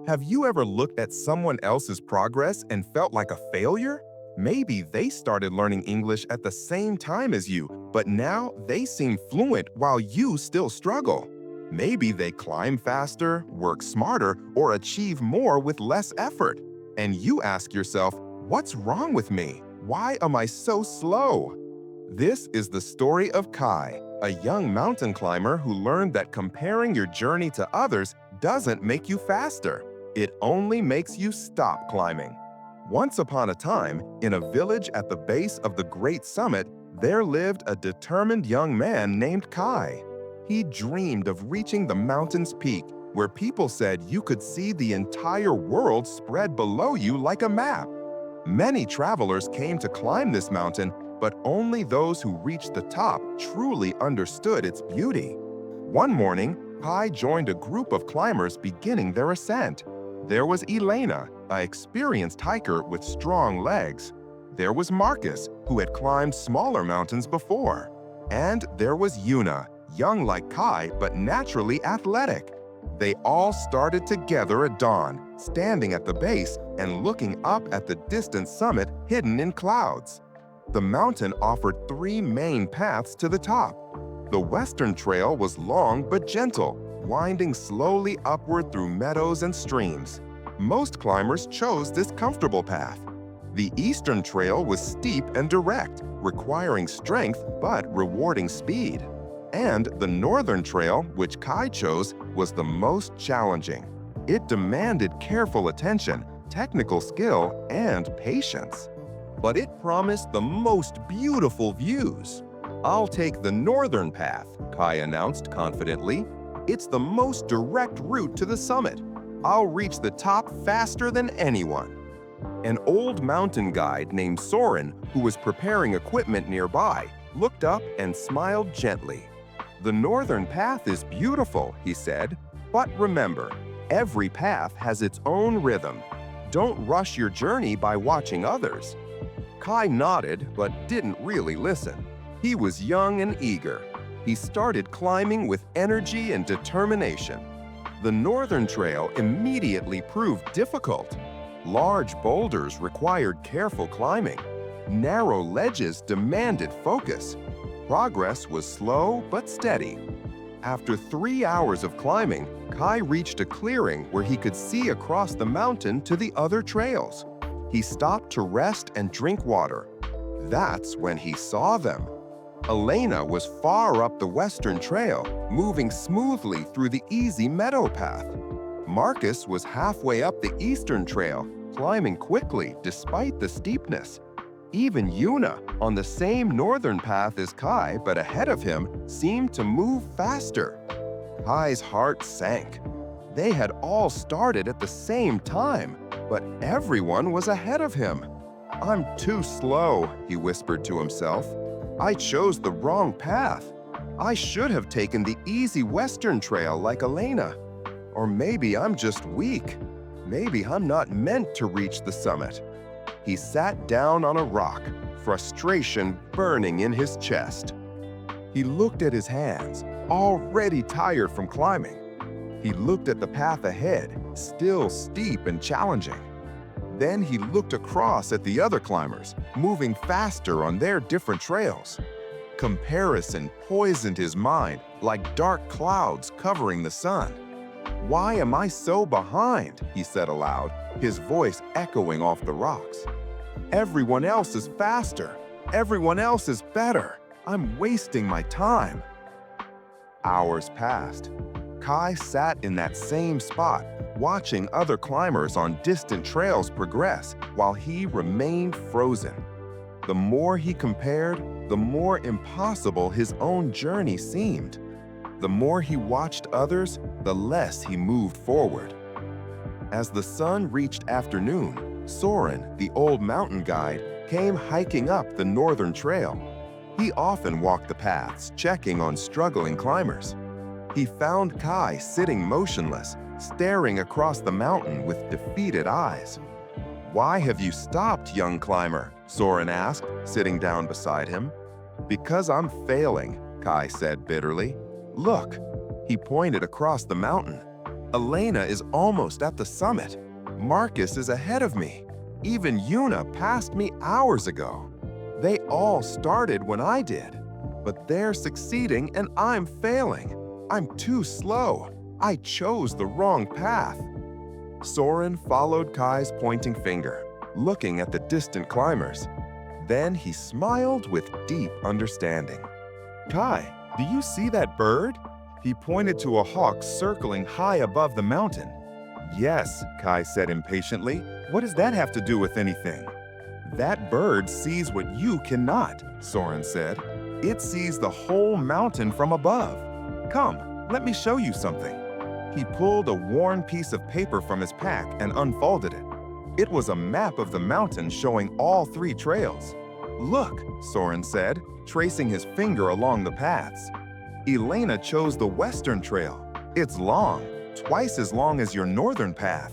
Have you ever looked at someone else's progress and felt like a failure? Maybe they started learning English at the same time as you, but now they seem fluent while you still struggle. Maybe they climb faster, work smarter, or achieve more with less effort. And you ask yourself, what's wrong with me? Why am I so slow? This is the story of Kai, a young mountain climber who learned that comparing your journey to others doesn't make you faster. It only makes you stop climbing. Once upon a time, in a village at the base of the Great Summit, there lived a determined young man named Kai. He dreamed of reaching the mountain's peak, where people said you could see the entire world spread below you like a map. Many travelers came to climb this mountain, but only those who reached the top truly understood its beauty. One morning, Kai joined a group of climbers beginning their ascent. There was Elena, an experienced hiker with strong legs. There was Marcus, who had climbed smaller mountains before. And there was Yuna, young like Kai but naturally athletic. They all started together at dawn, standing at the base and looking up at the distant summit hidden in clouds. The mountain offered three main paths to the top. The western trail was long but gentle, winding slowly upward through meadows and streams. Most climbers chose this comfortable path. The eastern trail was steep and direct, requiring strength but rewarding speed. And the northern trail, which Kai chose, was the most challenging. It demanded careful attention, technical skill, and patience. But it promised the most beautiful views. "I'll take the northern path," Kai announced confidently. "It's the most direct route to the summit. I'll reach the top faster than anyone." An old mountain guide named Soren, who was preparing equipment nearby, looked up and smiled gently. "The northern path is beautiful," he said, "but remember, every path has its own rhythm. Don't rush your journey by watching others." Kai nodded but didn't really listen. He was young and eager. He started climbing with energy and determination. The northern trail immediately proved difficult. Large boulders required careful climbing. Narrow ledges demanded focus. Progress was slow but steady. After 3 hours of climbing, Kai reached a clearing where he could see across the mountain to the other trails. He stopped to rest and drink water. That's when he saw them. Elena was far up the western trail, moving smoothly through the easy meadow path. Marcus was halfway up the eastern trail, climbing quickly despite the steepness. Even Yuna, on the same northern path as Kai but ahead of him, seemed to move faster. Kai's heart sank. They had all started at the same time, but everyone was ahead of him. "I'm too slow," he whispered to himself. "I chose the wrong path. I should have taken the easy western trail like Elena. Or maybe I'm just weak. Maybe I'm not meant to reach the summit." He sat down on a rock, frustration burning in his chest. He looked at his hands, already tired from climbing. He looked at the path ahead, still steep and challenging. Then he looked across at the other climbers, moving faster on their different trails. Comparison poisoned his mind like dark clouds covering the sun. "Why am I so behind?" he said aloud, his voice echoing off the rocks. "Everyone else is faster. Everyone else is better. I'm wasting my time." Hours passed. Kai sat in that same spot, watching other climbers on distant trails progress while he remained frozen. The more he compared, the more impossible his own journey seemed. The more he watched others, the less he moved forward. As the sun reached afternoon, Soren, the old mountain guide, came hiking up the northern trail. He often walked the paths, checking on struggling climbers. He found Kai sitting motionless, staring across the mountain with defeated eyes. "Why have you stopped, young climber?" Soren asked, sitting down beside him. "Because I'm failing," Kai said bitterly. "Look." He pointed across the mountain. Elena is almost at the summit. Marcus is ahead of me. Even Yuna passed me hours ago. They all started when I did. But they're succeeding and I'm failing. I'm too slow. I chose the wrong path. Soren followed Kai's pointing finger, looking at the distant climbers. Then he smiled with deep understanding. Kai, do you see that bird? He pointed to a hawk circling high above the mountain. Yes, Kai said impatiently. What does that have to do with anything? That bird sees what you cannot, Soren said. It sees the whole mountain from above. Come, let me show you something. He pulled a worn piece of paper from his pack and unfolded it. It was a map of the mountain showing all 3 trails. Look, Soren said, tracing his finger along the paths. Elena chose the western trail. It's long, twice as long as your northern path.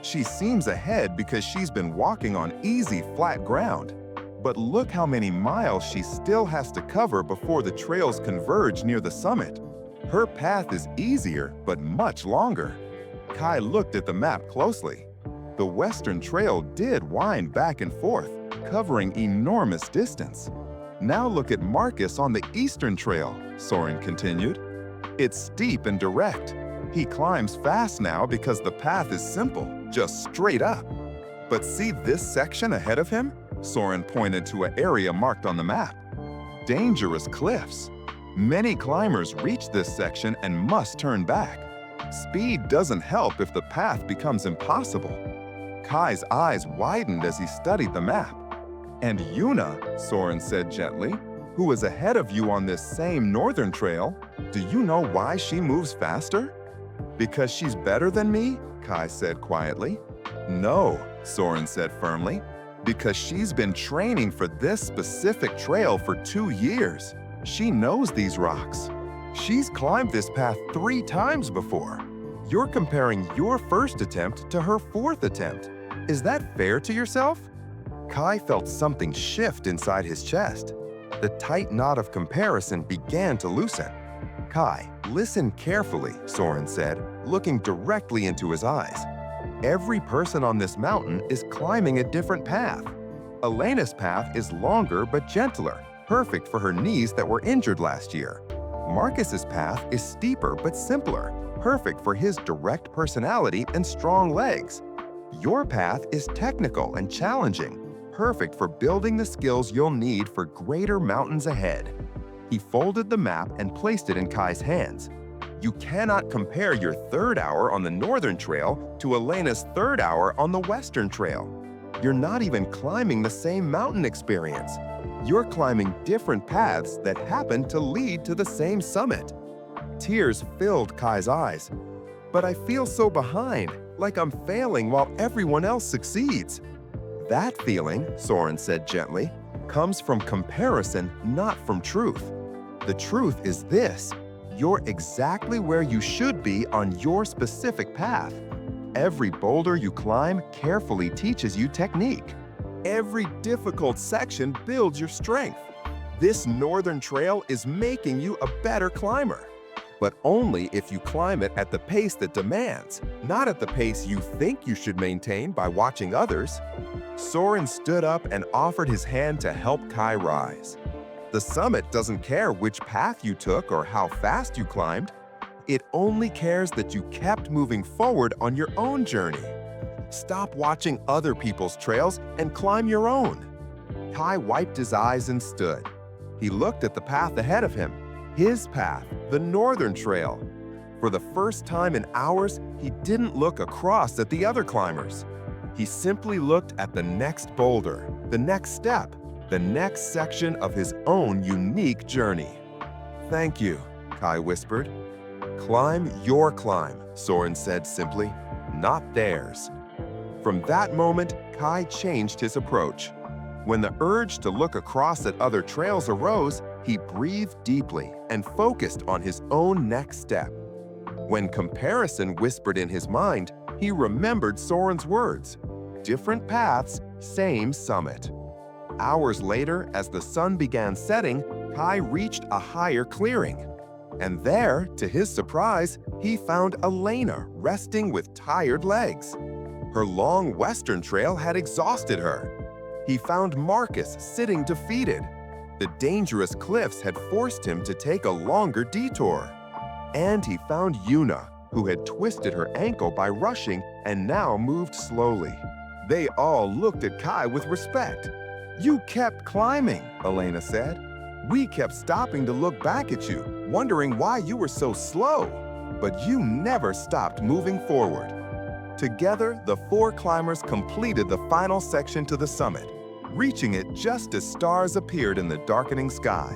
She seems ahead because she's been walking on easy, flat ground. But look how many miles she still has to cover before the trails converge near the summit. Her path is easier, but much longer. Kai looked at the map closely. The western trail did wind back and forth, covering enormous distance. Now look at Marcus on the eastern trail, Soren continued. It's steep and direct. He climbs fast now because the path is simple, just straight up. But see this section ahead of him? Soren pointed to an area marked on the map. Dangerous cliffs. Many climbers reach this section and must turn back. Speed doesn't help if the path becomes impossible. Kai's eyes widened as he studied the map. And Yuna, Soren said gently, who is ahead of you on this same northern trail, do you know why she moves faster? Because she's better than me? Kai said quietly. No, Soren said firmly, because she's been training for this specific trail for 2 years. She knows these rocks. She's climbed this path 3 times before. You're comparing your first attempt to her 4th attempt. Is that fair to yourself? Kai felt something shift inside his chest. The tight knot of comparison began to loosen. Kai, listen carefully, Soren said, looking directly into his eyes. Every person on this mountain is climbing a different path. Elena's path is longer but gentler, perfect for her knees that were injured last year. Marcus's path is steeper but simpler, perfect for his direct personality and strong legs. Your path is technical and challenging, perfect for building the skills you'll need for greater mountains ahead. He folded the map and placed it in Kai's hands. You cannot compare your 3rd hour on the northern trail to Elena's 3rd hour on the western trail. You're not even climbing the same mountain experience. You're climbing different paths that happen to lead to the same summit. Tears filled Kai's eyes. But I feel so behind, like I'm failing while everyone else succeeds. That feeling, Soren said gently, comes from comparison, not from truth. The truth is this: you're exactly where you should be on your specific path. Every boulder you climb carefully teaches you technique. Every difficult section builds your strength. This northern trail is making you a better climber, but only if you climb it at the pace that demands, not at the pace you think you should maintain by watching others. Soren stood up and offered his hand to help Kai rise. The summit doesn't care which path you took or how fast you climbed. It only cares that you kept moving forward on your own journey. Stop watching other people's trails and climb your own. Kai wiped his eyes and stood. He looked at the path ahead of him, his path, the northern trail. For the first time in hours, he didn't look across at the other climbers. He simply looked at the next boulder, the next step, the next section of his own unique journey. Thank you, Kai whispered. Climb your climb, Soren said simply, not theirs. From that moment, Kai changed his approach. When the urge to look across at other trails arose, he breathed deeply and focused on his own next step. When comparison whispered in his mind, he remembered Soren's words: different paths, same summit. Hours later, as the sun began setting, Kai reached a higher clearing. And there, to his surprise, he found Elena resting with tired legs. Her long western trail had exhausted her. He found Marcus sitting defeated. The dangerous cliffs had forced him to take a longer detour. And he found Yuna, who had twisted her ankle by rushing and now moved slowly. They all looked at Kai with respect. "You kept climbing," Elena said. "We kept stopping to look back at you, wondering why you were so slow. But you never stopped moving forward." Together, the four climbers completed the final section to the summit, reaching it just as stars appeared in the darkening sky.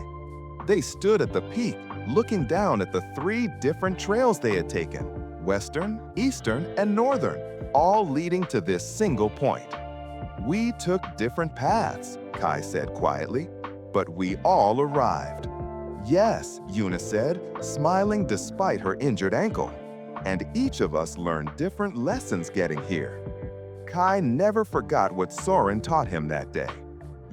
They stood at the peak, looking down at the 3 different trails they had taken: western, eastern, and northern, all leading to this single point. "We took different paths," Kai said quietly, "but we all arrived." "Yes," Yuna said, smiling despite her injured ankle. "And each of us learned different lessons getting here." Kai never forgot what Soren taught him that day.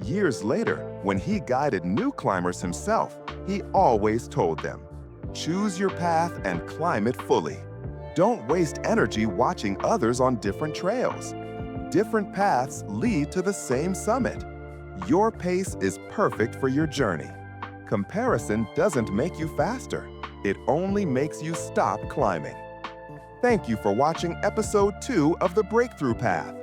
Years later, when he guided new climbers himself, he always told them, "Choose your path and climb it fully. Don't waste energy watching others on different trails. Different paths lead to the same summit. Your pace is perfect for your journey. Comparison doesn't make you faster. It only makes you stop climbing." Thank you for watching episode 2 of The Breakthrough Path.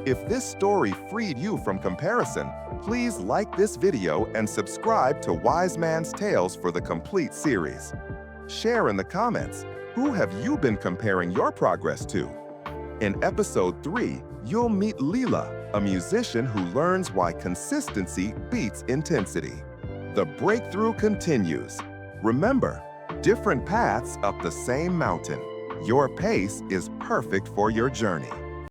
If this story freed you from comparison, please like this video and subscribe to Wise Man's Tales for the complete series. Share in the comments, who have you been comparing your progress to? In episode 3, you'll meet Leela, a musician who learns why consistency beats intensity. The breakthrough continues. Remember, different paths up the same mountain. Your pace is perfect for your journey.